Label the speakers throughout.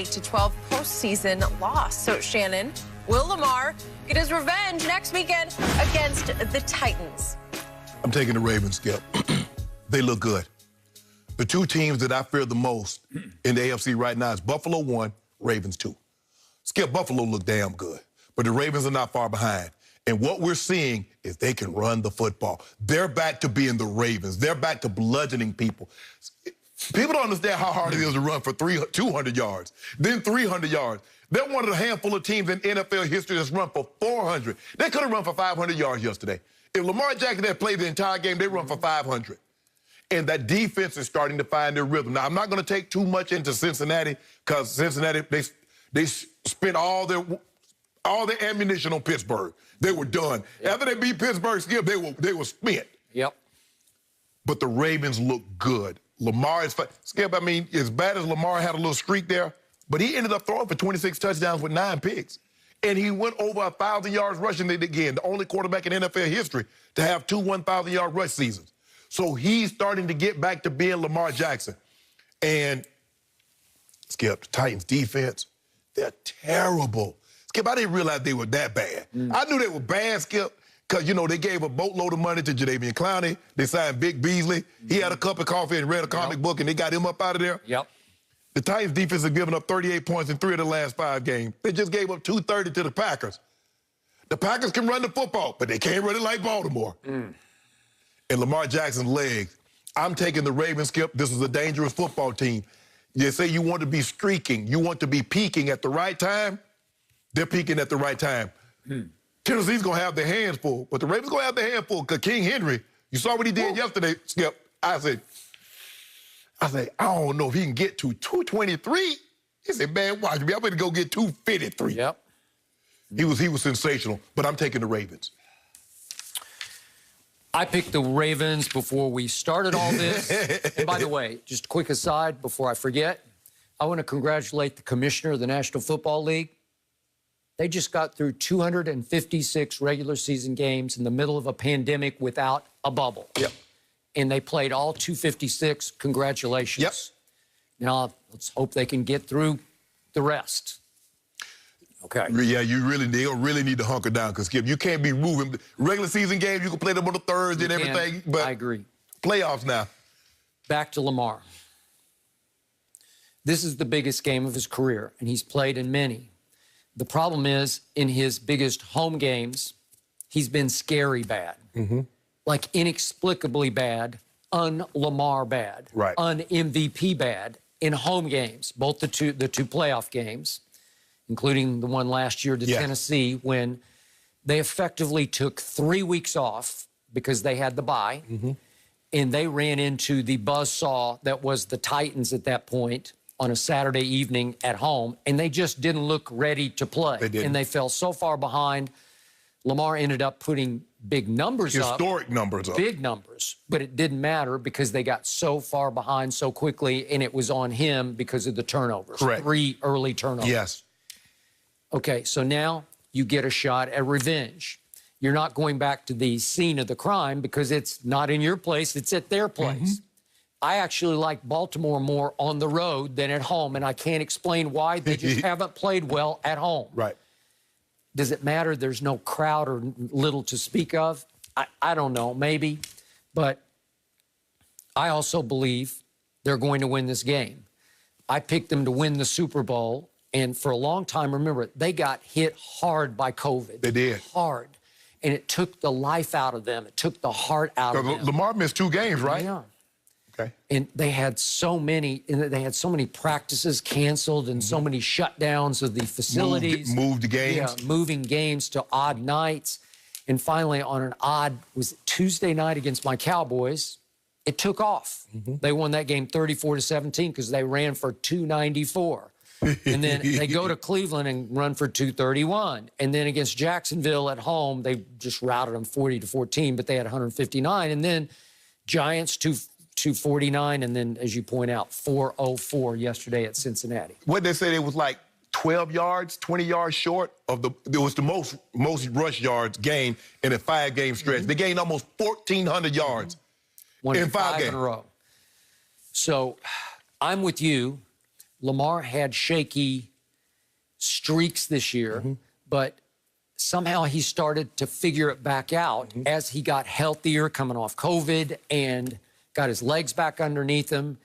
Speaker 1: 8-12 postseason loss. So, Shannon, will Lamar get his revenge next weekend against the Titans?
Speaker 2: I'm taking the Ravens, Skip. They look good. The two teams that I fear the most in the AFC right now is Buffalo 1, Ravens 2. Skip, Buffalo look damn good, but the Ravens are not far behind. And what we're seeing is they can run the football. They're back to being the Ravens. They're back to bludgeoning people. People don't understand how hard it is to run for 200 yards, then 300 yards. They're one of the handful of teams in NFL history that's run for 400. They could have run for 500 yards yesterday. If Lamar Jackson had played the entire game, they run for 500. And that defense is starting to find their rhythm. Now, I'm not going to take too much into Cincinnati because Cincinnati, they spent all their ammunition on Pittsburgh. They were done. Yep. After they beat Pittsburgh, Skip, they were spent.
Speaker 3: Yep.
Speaker 2: But the Ravens look good. Lamar is, Skip, I mean, as bad as Lamar had a little streak there, but he ended up throwing for 26 touchdowns with 9 picks. And he went over 1,000 yards rushing again, the only quarterback in NFL history to have 2 1,000-yard rush seasons. So he's starting to get back to being Lamar Jackson. And, Skip, the Titans' defense, they're terrible. Skip, I didn't realize they were that bad. I knew they were bad, Skip, because, you know, they gave a boatload of money to Jadeveon Clowney. They signed Vic Beasley. He had a cup of coffee and read a comic book, and they got him up out of there.
Speaker 3: Yep.
Speaker 2: The Titans' defense has given up 38 points in 3 of the last 5 games. They just gave up 230 to the Packers. The Packers can run the football, but they can't run it like Baltimore. And Lamar Jackson's legs. I'm taking the Ravens, Skip. This is a dangerous football team. You say you want to be streaking. You want to be peaking at the right time. They're peaking at the right time. Tennessee's going to have their hands full, but the Ravens going to have their hands full because King Henry, you saw what he did yesterday, Skip. I said, I don't know if he can get to 223. He said, man, watch me. I'm going to go get 253.
Speaker 3: Yep.
Speaker 2: He was sensational, but I'm taking the Ravens.
Speaker 3: I picked the Ravens before we started all this. And by the way, just a quick aside before I forget, I want to congratulate the commissioner of the National Football League. They just got through 256 regular season games in the middle of a pandemic without a bubble.
Speaker 2: Yep.
Speaker 3: And they played all 256. Congratulations.
Speaker 2: Yep.
Speaker 3: Now, let's hope they can get through the rest. Okay.
Speaker 2: Yeah, they really need to hunker down because, Skip, you can't be moving. Regular season games, you can play them on the Thursday and everything. But
Speaker 3: I agree.
Speaker 2: Playoffs now.
Speaker 3: Back to Lamar. This is the biggest game of his career, and he's played in many. The problem is, in his biggest home games, he's been scary bad. Like inexplicably bad, un-Lamar bad,
Speaker 2: right.
Speaker 3: Un-MVP bad in home games, both the two playoff games, including the one last year to Tennessee, when they effectively took 3 weeks off because they had the bye, and they ran into the buzzsaw that was the Titans at that point on a Saturday evening at home, and they just didn't look ready to play.
Speaker 2: They didn't.
Speaker 3: And they fell so far behind. Lamar ended up putting big numbers up.
Speaker 2: Historic numbers up.
Speaker 3: Big numbers. But it didn't matter because they got so far behind so quickly, and it was on him because of the turnovers.
Speaker 2: Correct.
Speaker 3: 3 early turnovers.
Speaker 2: Yes.
Speaker 3: Okay, so now you get a shot at revenge. You're not going back to the scene of the crime because it's not in your place, it's at their place. I actually like Baltimore more on the road than at home, and I can't explain why. They just haven't played well at home.
Speaker 2: Right.
Speaker 3: Does it matter there's no crowd or little to speak of? I don't know, maybe. But I also believe they're going to win this game. I picked them to win the Super Bowl, and for a long time, remember, they got hit hard by COVID.
Speaker 2: They did.
Speaker 3: Hard. And it took the life out of them. It took the heart out of them.
Speaker 2: Lamar missed 2 games, right?
Speaker 3: Yeah.
Speaker 2: Okay.
Speaker 3: And they had so many practices canceled and so many shutdowns of the facilities.
Speaker 2: Moved the games.
Speaker 3: Yeah, moving games to odd nights. And finally, on an odd, was it Tuesday night against my Cowboys, it took off. They won that game 34-17 because they ran for 294. And then they go to Cleveland and run for 231. And then against Jacksonville at home, they just routed them 40-14, but they had 159. And then Giants 249, and then, as you point out, 404 yesterday at Cincinnati.
Speaker 2: What they said, it was like 12 yards, 20 yards short of it was the most rush yards gained in a 5-game stretch. They gained almost 1,400 yards in 5 games.
Speaker 3: in a row. So I'm with you. Lamar had shaky streaks this year, but somehow he started to figure it back out as he got healthier coming off COVID and got his legs back underneath him.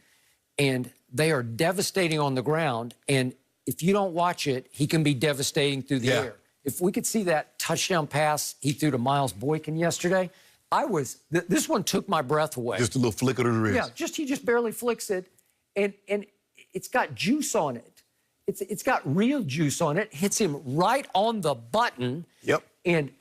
Speaker 3: And they are devastating on the ground. And if you don't watch it, he can be devastating through the air. If we could see that touchdown pass he threw to Miles Boykin yesterday, this one took my breath away.
Speaker 2: Just a little flick of the wrist.
Speaker 3: Yeah, he just barely flicks it. And it's got juice on it. It's got real juice on it. Hits him right on the button.
Speaker 2: Yep.
Speaker 3: And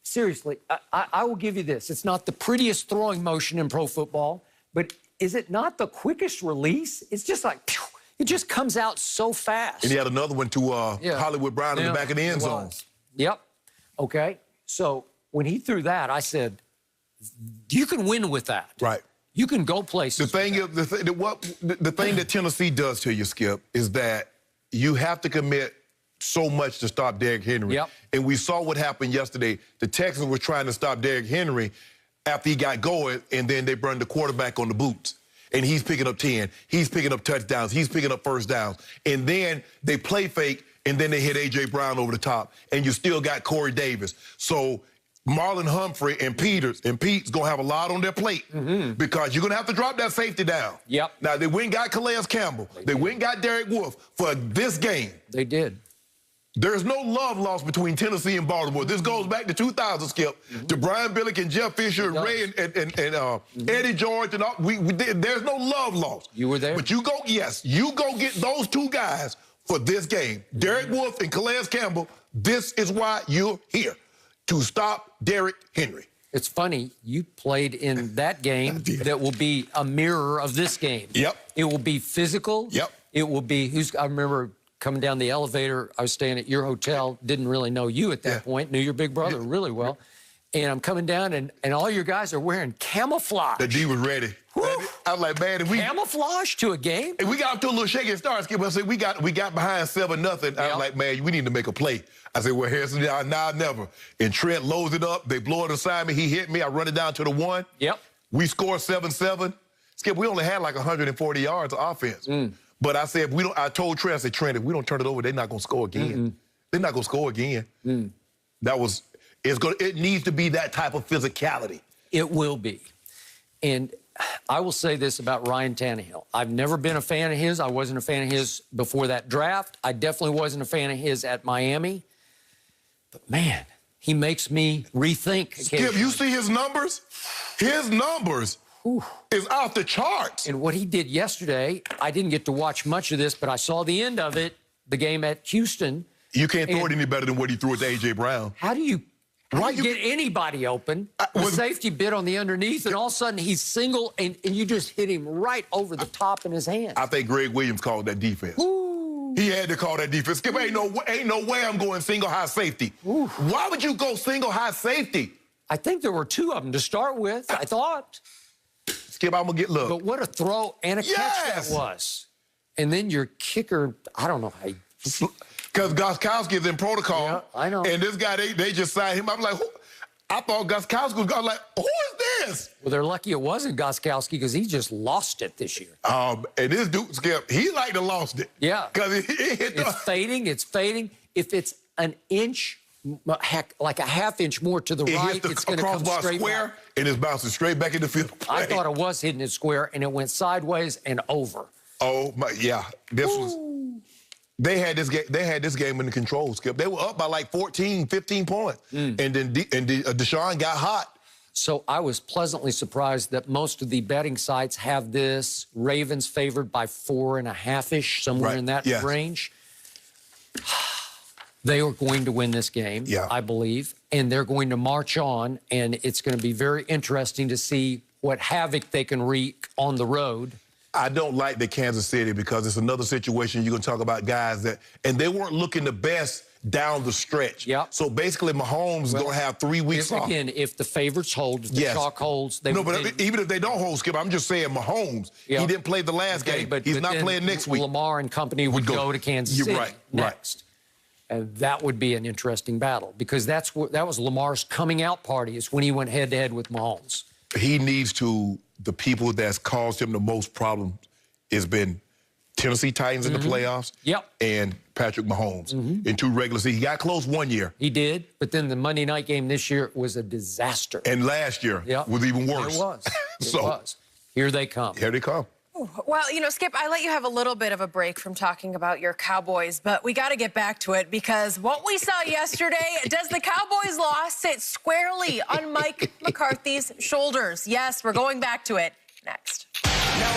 Speaker 3: seriously, I will give you this. It's not the prettiest throwing motion in pro football, but is it not the quickest release? It's just like, pew, it just comes out so fast.
Speaker 2: And he had another one to Hollywood Brown in the back of the end zone.
Speaker 3: Yep. Okay. So when he threw that, I said, you can win with that.
Speaker 2: Right.
Speaker 3: You can go places.
Speaker 2: The thing that Tennessee does to you, Skip, is that you have to commit so much to stop Derrick Henry.
Speaker 3: Yep.
Speaker 2: And we saw what happened yesterday. The Texans were trying to stop Derrick Henry after he got going, and then they burned the quarterback on the boots. And he's picking up 10. He's picking up touchdowns. He's picking up first downs. And then they play fake, and then they hit A.J. Brown over the top. And you still got Corey Davis. So Marlon Humphrey and Pete's going to have a lot on their plate because you're going to have to drop that safety down.
Speaker 3: Yep.
Speaker 2: Now, they went and got Calais Campbell. They went and got Derek Wolfe for this game.
Speaker 3: They did.
Speaker 2: There's no love lost between Tennessee and Baltimore. This goes back to 2000, Skip, to Brian Billick and Jeff Fisher and Ray and Eddie George and all. There's no love lost.
Speaker 3: You were there.
Speaker 2: But you go get those two guys for this game. Derek Wolfe and Calais Campbell, this is why you're here, to stop Derrick Henry.
Speaker 3: It's funny, you played in that game that will be a mirror of this game.
Speaker 2: Yep.
Speaker 3: It will be physical.
Speaker 2: Yep.
Speaker 3: It will be, I remember coming down the elevator, I was staying at your hotel, didn't really know you at that point, knew your big brother really well. And I'm coming down, and all your guys are wearing camouflage.
Speaker 2: The D was ready. I was like, man, if we
Speaker 3: camouflage to a game?
Speaker 2: And we got up to a little shaky start, Skip. I said, we got behind 7-0. I was like, man, we need to make a play. I said, well, here's now never. And Trent loads it up. They blow it aside me. He hit me. I run it down to the 1.
Speaker 3: Yep.
Speaker 2: We score 7-7. Skip, we only had like 140 yards of offense. But I said, I told Trent, I said, Trent, if we don't turn it over, they're not going to score again. They're not going to score again. It needs to be that type of physicality.
Speaker 3: It will be. And I will say this about Ryan Tannehill. I've never been a fan of his. I wasn't a fan of his before that draft. I definitely wasn't a fan of his at Miami. But, man, he makes me rethink.
Speaker 2: Skip, you see his numbers? His numbers is off the charts.
Speaker 3: And what he did yesterday, I didn't get to watch much of this, but I saw the end of it, the game at Houston.
Speaker 2: You can't throw it any better than what he threw it to A.J. Brown.
Speaker 3: How do you get anybody open? The safety bit on the underneath, and all of a sudden he's single, and you just hit him right over the top in his hand.
Speaker 2: I think Greg Williams called that defense. He had to call that defense. Skip, ain't no way I'm going single high safety. Why would you go single high safety?
Speaker 3: I think there were 2 of them to start with, I thought.
Speaker 2: Skip, I'm going to get look.
Speaker 3: But what a throw and a catch that was. And then your kicker, I don't know how
Speaker 2: because Gostkowski's in protocol.
Speaker 3: Yeah, I know.
Speaker 2: And this guy, they just signed him. I'm like, I thought Gostkowski was going, like, who is this?
Speaker 3: Well, they're lucky it wasn't Gostkowski because he just lost it this year.
Speaker 2: And this dude, Skip, he like to lost it.
Speaker 3: Yeah.
Speaker 2: Because
Speaker 3: it's fading. If it's an inch, heck, like a half inch more to the right, it's going to come straight
Speaker 2: square,
Speaker 3: back.
Speaker 2: And it's bouncing straight back in the field.
Speaker 3: I thought it was hitting it square, and it went sideways and over.
Speaker 2: Oh, my, yeah. This was... They had this game in the control, Skip. They were up by like 14, 15 points. And then Deshaun got hot.
Speaker 3: So I was pleasantly surprised that most of the betting sites have this Ravens favored by 4.5-ish, somewhere in that range. They are going to win this game, I believe, and they're going to march on, and it's going to be very interesting to see what havoc they can wreak on the road.
Speaker 2: I don't like the Kansas City because it's another situation you're going to talk about guys that, and they weren't looking the best down the stretch. So basically, Mahomes is going to have 3 weeks off.
Speaker 3: Again, if the favorites hold, if the chalk holds, they
Speaker 2: but even if they don't hold, Skip, I'm just saying Mahomes, he didn't play the last game, but he's not playing next week.
Speaker 3: Lamar and company would go to Kansas City next. And that would be an interesting battle because that was Lamar's coming out party is when he went head-to-head with Mahomes.
Speaker 2: He needs to, the people that's caused him the most problems has been Tennessee Titans in the playoffs.
Speaker 3: Yep.
Speaker 2: And Patrick Mahomes in 2 regular seasons. He got close one year.
Speaker 3: He did, but then the Monday night game this year was a disaster.
Speaker 2: And last year was even worse.
Speaker 3: It was. It
Speaker 2: So,
Speaker 3: was. Here they come.
Speaker 2: Here they come.
Speaker 1: Well, you know, Skip, I let you have a little bit of a break from talking about your Cowboys, but we got to get back to it because what we saw yesterday, does the Cowboys' loss sit squarely on Mike McCarthy's shoulders? Yes, we're going back to it next.